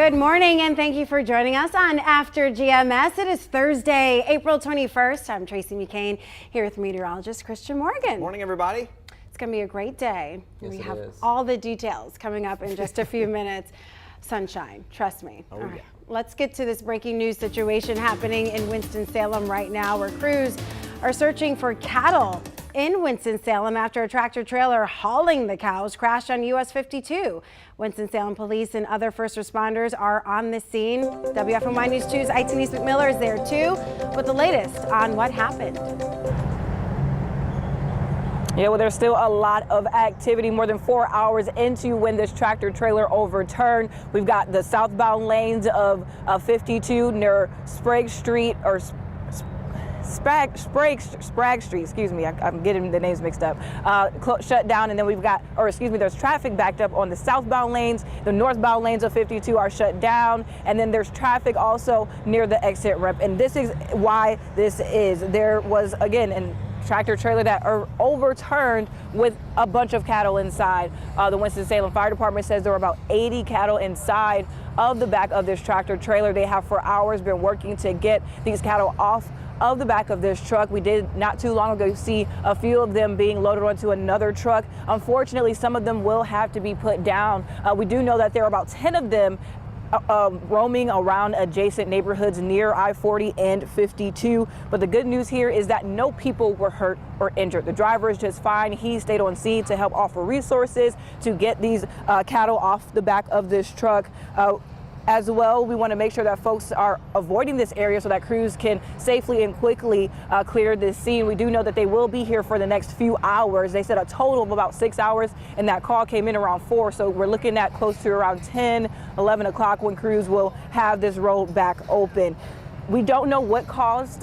Good morning and thank you for joining us on After GMS. It is Thursday, April 21st. I'm Tracy McCain here with meteorologist Christian Morgan. Morning, everybody. It's going to be a great day. Yes, we it have is. all the details coming up in just a few minutes. Sunshine, trust me. Oh, all right. yeah. Let's get to this breaking news situation happening in Winston-Salem right now, where crews are searching for cattle in Winston-Salem after a tractor trailer hauling the cows crashed on US 52. Winston-Salem police and other first responders are on the scene. WFMY News 2's Denise McMillan is there too with the latest on what happened. Yeah, well, there's still a lot of activity more than 4 hours into when this tractor trailer overturned. We've got the southbound lanes of 52 near Sprague Street or Sprague Street, excuse me, I'm getting the names mixed up, shut down, and then there's traffic backed up on the southbound lanes. The northbound lanes of 52 are shut down, and then there's traffic also near the exit ramp, and this is why this is. There was, again, an tractor trailer that are overturned with a bunch of cattle inside. The Winston-Salem Fire Department says there were about 80 cattle inside of the back of this tractor trailer. They have for hours been working to get these cattle off of the back of this truck. We did not too long ago see a few of them being loaded onto another truck. Unfortunately, some of them will have to be put down. We do know that there are about 10 of them roaming around adjacent neighborhoods near I-40 and 52. But the good news here is that no people were hurt or injured. The driver is just fine. He stayed on scene to help offer resources to get these cattle off the back of this truck. As well, we want to make sure that folks are avoiding this area so that crews can safely and quickly clear this scene. We do know that they will be here for the next few hours. They said a total of about 6 hours, and that call came in around 4. So we're looking at close to around 10, 11 o'clock when crews will have this road back open. We don't know what caused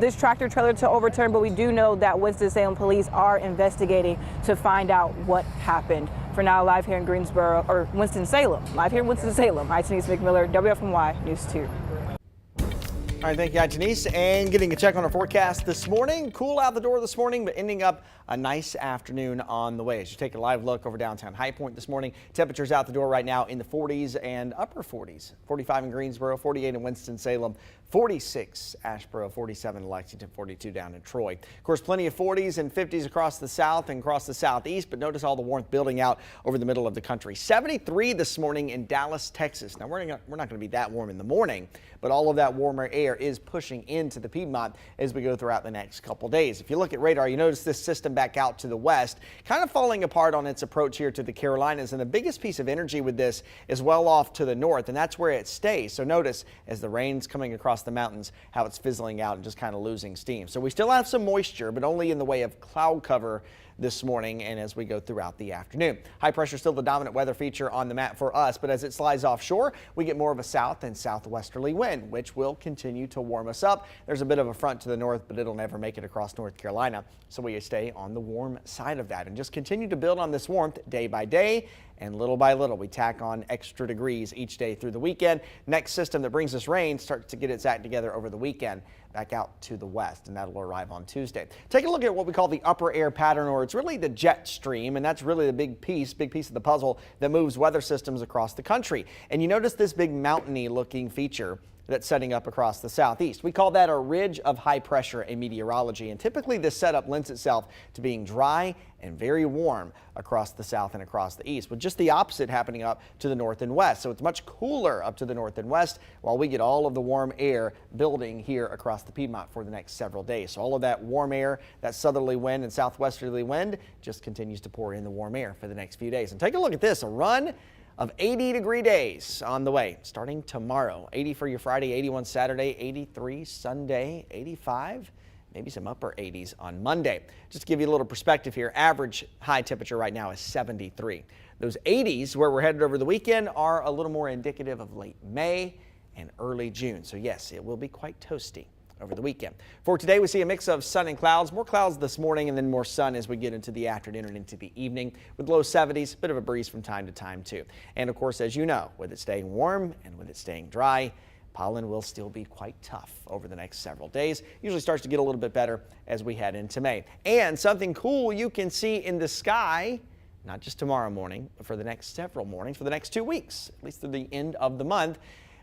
this tractor trailer to overturn, but we do know that Winston-Salem police are investigating to find out what happened. For now, live here in Greensboro, or Winston-Salem, live here in Winston-Salem, I'm Denise McMillan, WFMY News 2. All right, thank you, Denise. And getting a check on our forecast this morning. Cool out the door this morning, but ending up a nice afternoon on the way. As you take a live look over downtown High Point this morning, temperatures out the door right now in the 40s and upper 40s. 45 in Greensboro, 48 in Winston-Salem, 46 Asheboro, 47 in Lexington, 42 down in Troy. Of course, plenty of 40s and 50s across the south and across the southeast, but notice all the warmth building out over the middle of the country. 73 this morning in Dallas, Texas. Now, we're not going to be that warm in the morning, but all of that warmer air is pushing into the Piedmont as we go throughout the next couple days. If you look at radar, you notice this system back out to the west, kind of falling apart on its approach here to the Carolinas, and the biggest piece of energy with this is well off to the north, and that's where it stays. So notice as the rain's coming across the mountains how it's fizzling out and just kind of losing steam. So we still have some moisture, but only in the way of cloud cover this morning and as we go throughout the afternoon. High pressure still the dominant weather feature on the map for us, but as it slides offshore, we get more of a south and southwesterly wind, which will continue to warm us up. There's a bit of a front to the north, but it'll never make it across North Carolina, so we stay on the warm side of that and just continue to build on this warmth day by day. And little by little, we tack on extra degrees each day through the weekend. Next system that brings us rain starts to get its act together over the weekend back out to the west, and that'll arrive on Tuesday. Take a look at what we call the upper air pattern, or it's really the jet stream, and that's really the big piece of the puzzle that moves weather systems across the country. And you notice this big mountainy looking feature that's setting up across the southeast. We call that a ridge of high pressure in meteorology, and typically this setup lends itself to being dry and very warm across the south and across the east, with just the opposite happening up to the north and west. So it's much cooler up to the north and west while we get all of the warm air building here across the Piedmont for the next several days. So all of that warm air, that southerly wind and southwesterly wind just continues to pour in the warm air for the next few days. And take a look at this, a run of 80-degree days on the way starting tomorrow. 80 for your Friday, 81 Saturday, 83 Sunday, 85, maybe some upper 80s on Monday. Just to give you a little perspective here, average high temperature right now is 73. Those 80s where we're headed over the weekend are a little more indicative of late May and early June. So yes, it will be quite toasty over the weekend. For today, we see a mix of sun and clouds. More clouds this morning and then more sun as we get into the afternoon and into the evening with low 70s, bit of a breeze from time to time too. And of course, as you know, with it staying warm and with it staying dry, pollen will still be quite tough over the next several days. Usually starts to get a little bit better as we head into May. And something cool you can see in the sky not just tomorrow morning, but for the next several mornings, for the next 2 weeks, at least through the end of the month.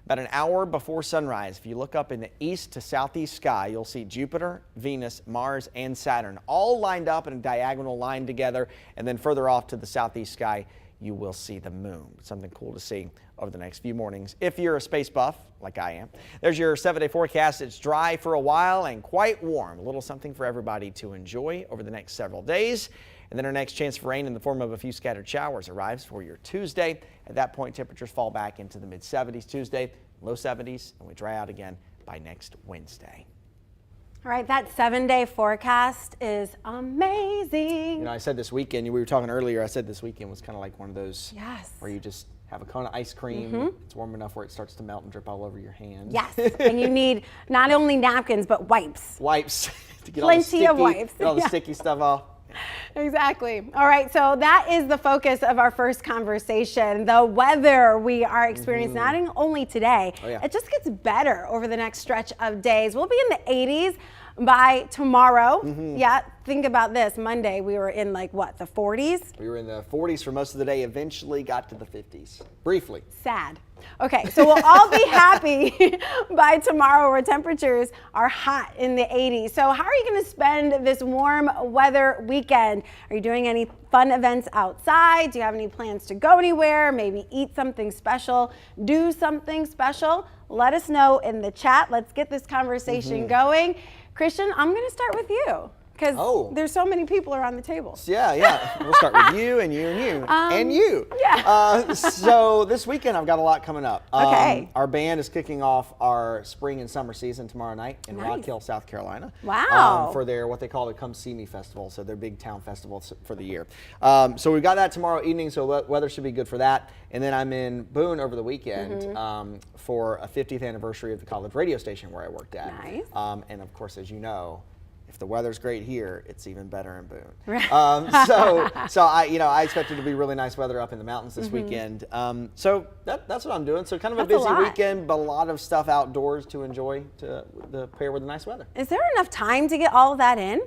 About an hour before sunrise, if you look up in the east to southeast sky, you'll see Jupiter, Venus, Mars, and Saturn all lined up in a diagonal line together. And then further off to the southeast sky, you will see the moon. Something cool to see over the next few mornings if you're a space buff like I am. There's your 7-day forecast. It's dry for a while and quite warm. A little something for everybody to enjoy over the next several days. And then our next chance for rain in the form of a few scattered showers arrives for your Tuesday. At that point, temperatures fall back into the mid-70s Tuesday, low 70s, and we dry out again by next Wednesday. All right, that 7-day forecast is amazing. You know, I said this weekend, we were talking earlier, I said this weekend was kind of like one of those Yes. where you just have a cone of ice cream. It's warm enough where it starts to melt and drip all over your hands. Yes, and you need not only napkins, but wipes. Wipes to get Plenty of wipes. Get all the Yeah. sticky stuff off. Exactly. All right, so that is the focus of our first conversation. The weather we are experiencing not only today, Oh, yeah. it just gets better over the next stretch of days. We'll be in the 80s by tomorrow. Yeah, think about this. Monday, we were in like what, the 40s? We were in the 40s for most of the day, eventually got to the 50s, briefly. Sad. Okay, so we'll all be happy by tomorrow where temperatures are hot in the 80s. So how are you going to spend this warm weather weekend? Are you doing any fun events outside? Do you have any plans to go anywhere? Maybe eat something special, do something special? Let us know in the chat. Let's get this conversation going. Christian, I'm going to start with you because there's so many people around the table. Yeah. We'll start with you and you and you and you. Yeah. So this weekend I've got a lot coming up. Okay. Our band is kicking off our spring and summer season tomorrow night in Nice. Rock Hill, South Carolina. Wow. For their what they call the Come See Me Festival, so their big town festival for the year. So we've got that tomorrow evening, so weather should be good for that. And then I'm in Boone over the weekend for a 50th anniversary of the college radio station where I worked at. Nice. And of course, as you know, if the weather's great here, it's even better in Boone. Right. So I expect it to be really nice weather up in the mountains this weekend. So that's what I'm doing. So kind of a That's a busy lot. weekend, but a lot of stuff outdoors to enjoy to pair with the nice weather. Is there enough time to get all of that in?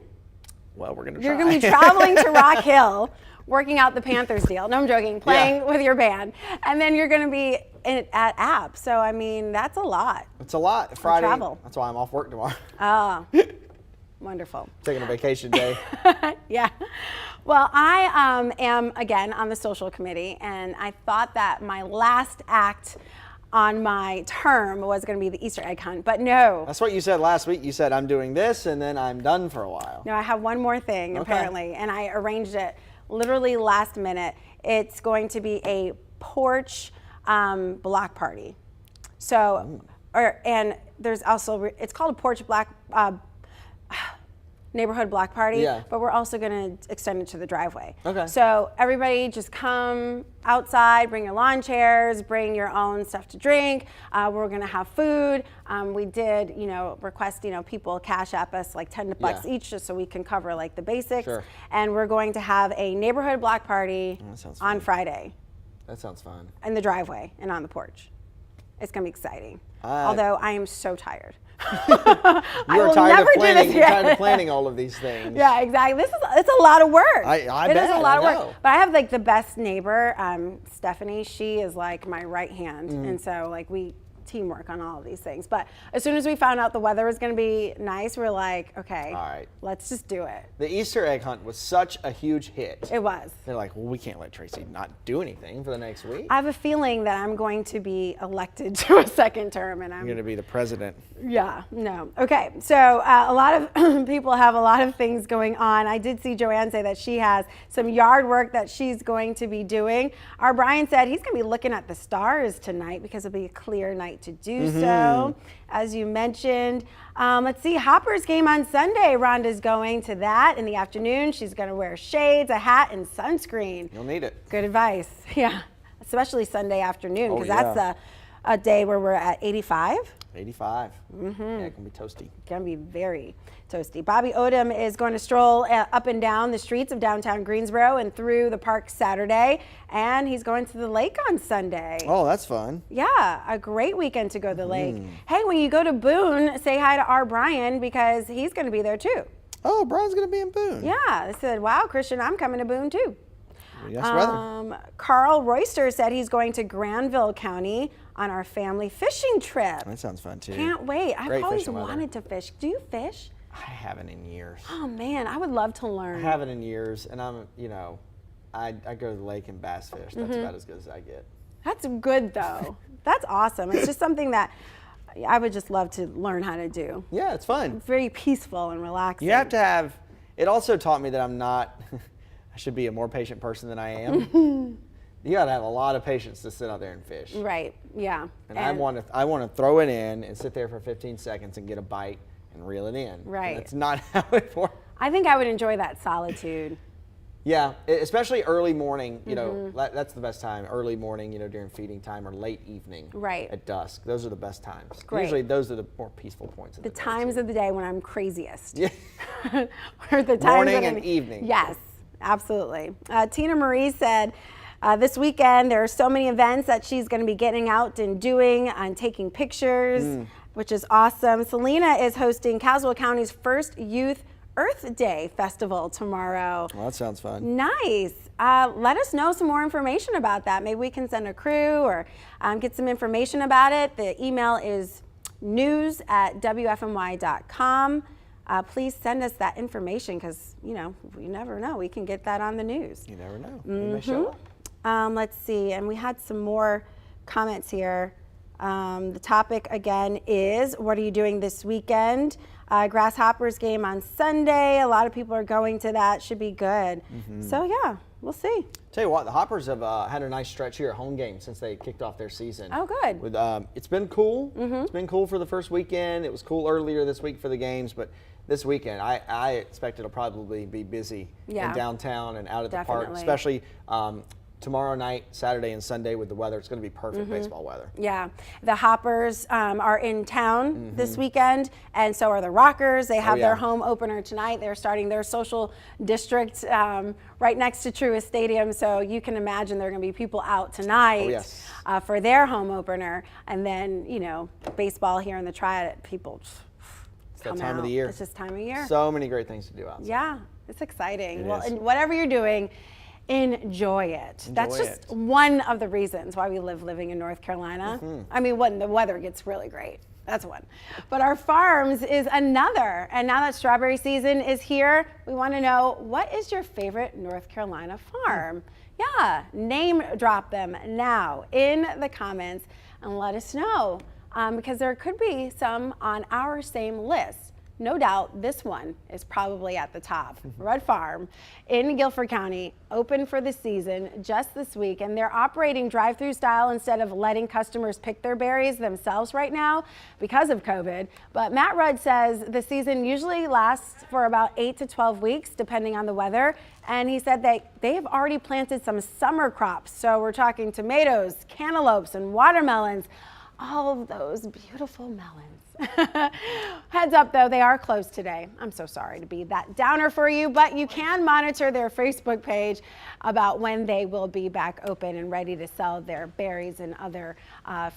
Well, we're gonna try. You're going to be traveling to Rock Hill, working out the Panthers deal. No, I'm joking. Playing with your band, and then you're going to be at App. So I mean, that's a lot. It's a lot. Friday. travel. That's why I'm off work tomorrow. Oh, wonderful. Taking a vacation day. Yeah. Well, I am again on the social committee, and I thought that my last act on my term was going to be the Easter egg hunt, but no. That's what you said last week. You said I'm doing this, and then I'm done for a while. No, I have one more thing Okay. apparently, and I arranged it literally last minute. It's going to be a porch block party. So, and there's also, it's called a porch neighborhood block party, Yeah. but we're also going to extend it to the driveway. Okay. So everybody just come outside, bring your lawn chairs, bring your own stuff to drink. We're going to have food. We did, request, people cash app us like $10 Yeah. each just so we can cover like the basics. Sure. And we're going to have a neighborhood block party That sounds on fun. Friday That sounds fun. in the driveway and on the porch. It's going to be exciting. Although I am so tired. You I are will tired never of do planning. this You're tired again. of planning all of these things. Yeah, exactly. It's a lot of work. I It is bet, a lot of I work. know. But I have like the best neighbor, Stephanie. She is like my right hand, Mm. and so like we teamwork on all of these things. But as soon as we found out the weather was going to be nice, we're like, okay, All right. let's just do it. The Easter egg hunt was such a huge hit. It was. They're like, well, we can't let Tracy not do anything for the next week. I have a feeling that I'm going to be elected to a second term, and I'm You're going to be the president. Yeah, no. Okay, so a lot of people have a lot of things going on. I did see Joanne say that she has some yard work that she's going to be doing. Our Brian said he's going to be looking at the stars tonight because it'll be a clear night to do so. As you mentioned, let's see, Hopper's game on Sunday. Rhonda's going to that in the afternoon. She's going to wear shades, a hat, and sunscreen. You'll need it. Good advice. Yeah, especially Sunday afternoon because yeah. that's a day where we're at 85. 85. Yeah, it can be toasty. Gonna be very toasty. Bobby Odom is going to stroll up and down the streets of downtown Greensboro and through the park Saturday, and he's going to the lake on Sunday. Oh, that's fun. Yeah, a great weekend to go to the lake. Hey, when you go to Boone, say hi to our Brian because he's going to be there too. Oh, Brian's going to be in Boone. Yeah, I said, wow, Christian, I'm coming to Boone too. Nice weather. Carl Royster said he's going to Granville County on our family fishing trip. That sounds fun too. Can't wait. I've Great always fishing weather. wanted to fish. Do you fish? I haven't in years. Oh man, I would love to I learn. haven't in years, and I go to the lake and bass fish. That's about as good as I get. That's good though. That's awesome. It's just something that I would just love to learn how to do. Yeah, it's fun. It's very peaceful and relaxing. You have to have. It also taught me that I'm not. I should be a more patient person than I am. You got to have a lot of patience to sit out there and fish. Right. Yeah. And I want to throw it in and sit there for 15 seconds and get a bite and reel it in. Right. And that's not how it works. I think I would enjoy that solitude. Yeah, especially early morning. That's the best time. Early morning, during feeding time, or late evening. Right. At dusk. Those are the best times. Great. Usually, those are the more peaceful points of The the day, times too. of the day when I'm craziest. Yeah. Or the times Morning when and evening. Yes, absolutely. Tina Marie said this weekend there are so many events that she's going to be getting out and doing and taking pictures, which is awesome. Selena is hosting Caswell County's first Youth Earth Day Festival tomorrow. Well, that sounds fun. Nice. Let us know some more information about that. Maybe we can send a crew or get some information about it. The email is news@wfmy.com. Please send us that information because, you never know. We can get that on the news. You never know. You may show up. Let's see. And we had some more comments here. The topic again is, what are you doing this weekend? Grasshoppers game on Sunday. A lot of people are going to that. Should be good. So yeah, we'll see. Tell you what, the Hoppers have had a nice stretch here at home game since they kicked off their season. Oh, good. With it's been cool. It's been cool for the first weekend. It was cool earlier this week for the games, but this weekend I expect it'll probably be busy in downtown and out at the park, especially tomorrow night, Saturday and Sunday with the weather. It's going to be perfect baseball weather. Yeah, the Hoppers are in town this weekend, and so are the Rockers. They have their home opener tonight. They're starting their social district right next to Truist Stadium, so you can imagine there are going to be people out tonight for their home opener. And then, baseball here in the Triad, people It's that time of the year. It's just time of year. So many great things to do outside. Yeah, it's exciting. It is. And whatever you're doing, enjoy it. That's just one of the reasons why we living in North Carolina. I mean, when the weather gets really great, that's one. But our farms is another. And now that strawberry season is here, we want to know, what is your favorite North Carolina farm? Yeah, name drop them now in the comments and let us know, because there could be some on our same list. No doubt this one is probably at the top. Red Farm in Guilford County, open for the season just this week, and they're operating drive-through style instead of letting customers pick their berries themselves right now because of COVID. But Matt Rudd says the season usually lasts for about 8 to 12 weeks, depending on the weather. And he said that they have already planted some summer crops. So we're talking tomatoes, cantaloupes, and watermelons. All of those beautiful melons. Heads up though, they are closed today. I'm so sorry to be that downer for you, but you can monitor their Facebook page about when they will be back open and ready to sell their berries and other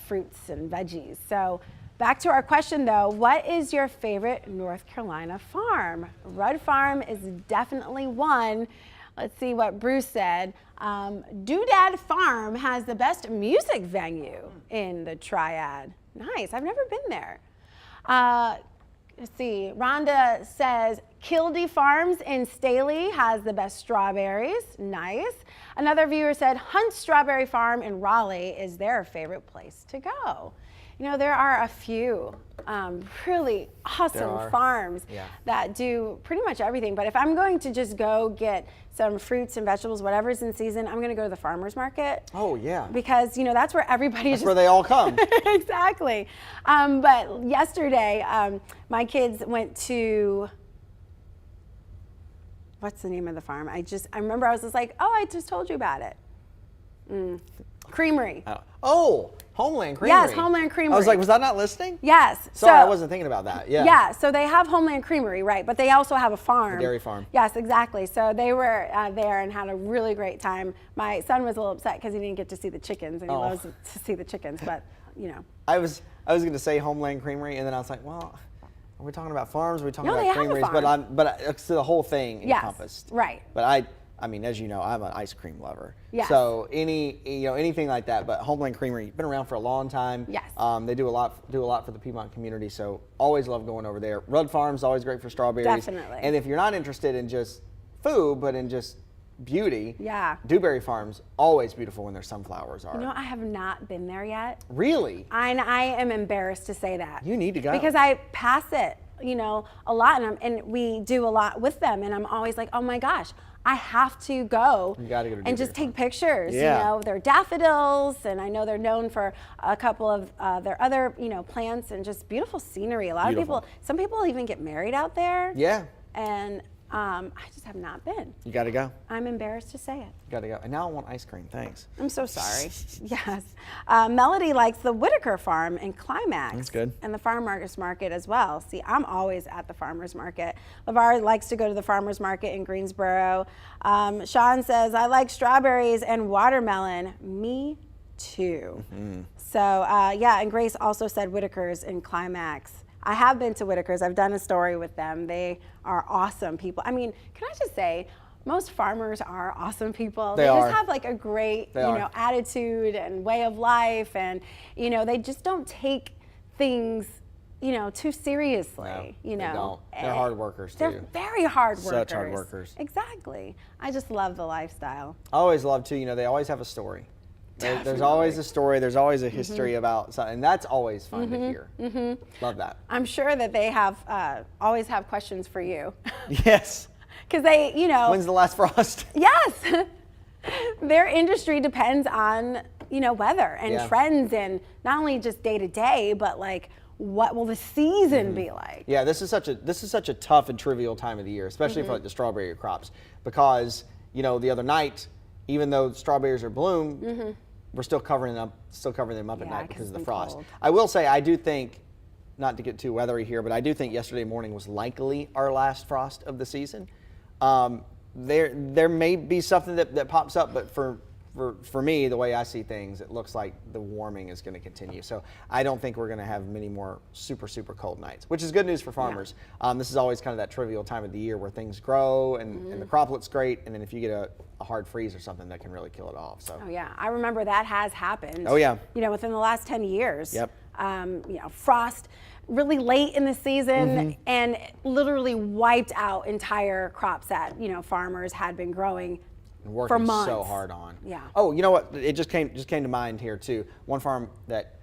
fruits and veggies. So back to our question though, what is your favorite North Carolina farm? Rudd Farm is definitely one. Let's see what Bruce said. Doodad Farm has the best music venue in the Triad. Nice, I've never been there. Let's see, Rhonda says Kildee Farms in Staley has the best strawberries. Nice. Another viewer said Hunt Strawberry Farm in Raleigh is their favorite place to go. There are a few really awesome farms that do pretty much everything. But if I'm going to just go get some fruits and vegetables, whatever's in season, I'm going to go to the farmer's market. Oh, yeah. Because, that's where everybody's where they all come. Exactly. But yesterday, my kids went to, what's the name of the farm? I remember I was just like, oh, I just told you about it. Creamery. Oh, Homeland Creamery. Yes, Homeland Creamery. I was like, was I not listening? Yes. Sorry, I wasn't thinking about that. Yeah. Yeah, so they have Homeland Creamery, right? But they also have a farm. A dairy farm. Yes, exactly. So they were there and had a really great time. My son was a little upset because he didn't get to see the chickens, and he loves to see the chickens, but, I was going to say Homeland Creamery, and then I was like, well, are we talking about farms? Are we talking about creameries? Have a farm. But it's the whole thing encompassed. Yes, right. But I mean, as you know, I'm an ice cream lover. Yes. So anything like that. But Homeland Creamery, been around for a long time. Yes. They do a lot for the Piedmont community. So always love going over there. Rudd Farm's always great for strawberries. Definitely. And if you're not interested in just food, but in just beauty, Yeah. Dewberry Farm's always beautiful when their sunflowers are. You know, I have not been there yet. Really? I am embarrassed to say that. You need to go. Because I pass it, a lot, and we do a lot with them, and I'm always like, oh my gosh, I have to go, You gotta go to and just Dewberry take pictures. Yeah. They're daffodils, and I know they're known for a couple of their other, plants and just beautiful scenery. A lot Beautiful. of people, some people even get married out there. Yeah. And I just have not been. You got to go. I'm embarrassed to say it. You got to go. And now I want ice cream. Thanks. I'm so sorry. Yes. Melody likes the Whitaker Farm in Climax. That's good. And the farmers market as well. See, I'm always at the farmers market. LeVar likes to go to the farmers market in Greensboro. Sean says, I like strawberries and watermelon. Me too. Mm-hmm. So, and Grace also said Whitaker's in Climax. I have been to Whitaker's. I've done a story with them. They are awesome people. I mean, can I just say, most farmers are awesome people. They just are. have like a great, attitude and way of life, and they just don't take things, too seriously. No, they don't. They're hard workers too. They're very hard workers. Such hard workers. Exactly. I just love the lifestyle. I always love too. They always have a story. There's always a story. There's always a history about something, and that's always fun to hear. Love that. I'm sure that they have always have questions for you. Yes. Because they, When's the last frost? Yes. Their industry depends on, weather and trends, and not only just day to day, but like, what will the season be like? Yeah, this is such a tough and trivial time of the year, especially for like the strawberry crops, because the other night, even though the strawberries are bloom, we're still covering them up at night because of the frost. Cold. I will say, I do think, not to get too weathery here, but I do think yesterday morning was likely our last frost of the season. There may be something that pops up, but for me, the way I see things, it looks like the warming is going to continue. So I don't think we're going to have many more super, super cold nights, which is good news for farmers. Yeah. This is always kind of that trivial time of the year where things grow and the crop looks great, and then if you get a hard freeze or something, that can really kill it off. So. Oh yeah, I remember that has happened. Oh yeah. Within the last 10 years. Yep. Frost really late in the season and literally wiped out entire crops that farmers had been growing working for months. So hard on. Yeah. Oh, you know what? It just came to mind here too. One farm that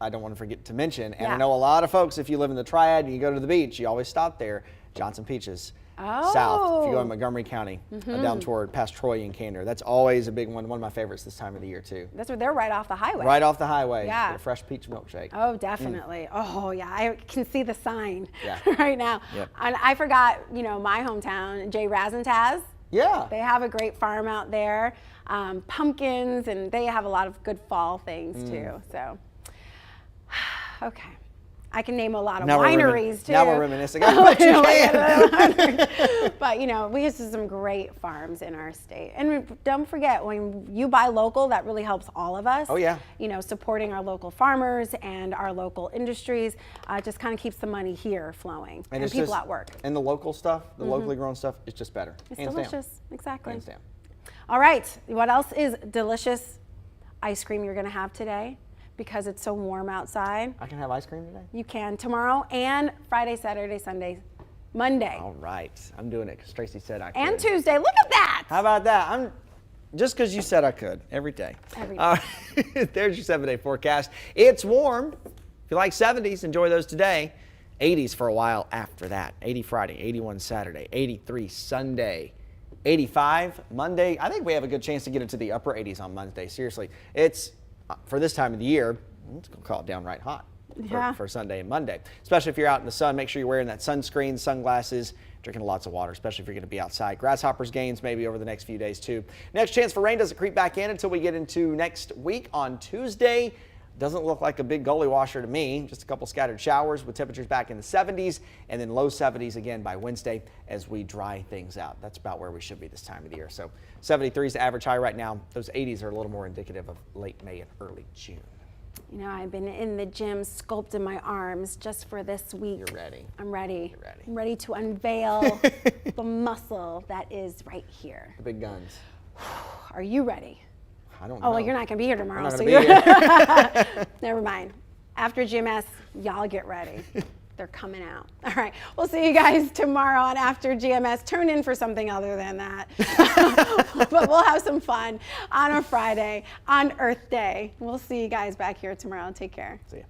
I don't want to forget to mention, and I know a lot of folks, if you live in the Triad and you go to the beach, you always stop there. Johnson Peaches. Oh. South, if you go in Montgomery County, down toward past Troy and Candor. That's always a big one of my favorites this time of the year too. That's where they're right off the highway. Right off the highway. Yeah. Get a fresh peach milkshake. Oh, definitely. Oh, yeah. I can see the sign Yeah. right now. Yep. And I forgot, my hometown, Jay Razantaz. Yeah. They have a great farm out there, pumpkins, and they have a lot of good fall things too. So, okay. I can name a lot of wineries too. Now we're reminiscing. But you can. But we have some great farms in our state. And don't forget, when you buy local, that really helps all of us. Oh yeah. Supporting our local farmers and our local industries just kind of keeps the money here flowing and people just, at work. And the local stuff, the locally grown stuff, it's just better. It's Hands delicious. down. Exactly. Hands down. All right. What else is delicious ice cream you're going to have today? Because it's so warm outside. I can have ice cream today? You can tomorrow and Friday, Saturday, Sunday, Monday. All right. I'm doing it because Tracy said I could. And Tuesday. Look at that. How about that? Just because you said I could. Every day. Every day. There's your 7-day forecast. It's warm. If you like 70s, enjoy those today. 80s for a while after that. 80 Friday, 81 Saturday, 83 Sunday, 85 Monday. I think we have a good chance to get into the upper 80s on Monday. Seriously. It's, for this time of the year, it's going to call it downright hot for Sunday and Monday. Especially if you're out in the sun, make sure you're wearing that sunscreen, sunglasses, drinking lots of water, especially if you're going to be outside. Grasshoppers gains maybe over the next few days too. Next chance for rain doesn't creep back in until we get into next week on Tuesday. Doesn't look like a big gully washer to me. Just a couple scattered showers with temperatures back in the 70s and then low 70s again by Wednesday as we dry things out. That's about where we should be this time of the year. So 73 is the average high right now. Those 80s are a little more indicative of late May and early June. You know, I've been in the gym sculpting my arms just for this week. You're ready. I'm ready. You're ready. I'm ready to unveil the muscle that is right here. The big guns. Are you ready? I don't Oh, know. well, you're not going to be here tomorrow. I'm not So gonna be here. Never mind. After GMS, y'all get ready. They're coming out. All right. We'll see you guys tomorrow on After GMS. Tune in for something other than that. But we'll have some fun on a Friday, on Earth Day. We'll see you guys back here tomorrow. Take care. See ya.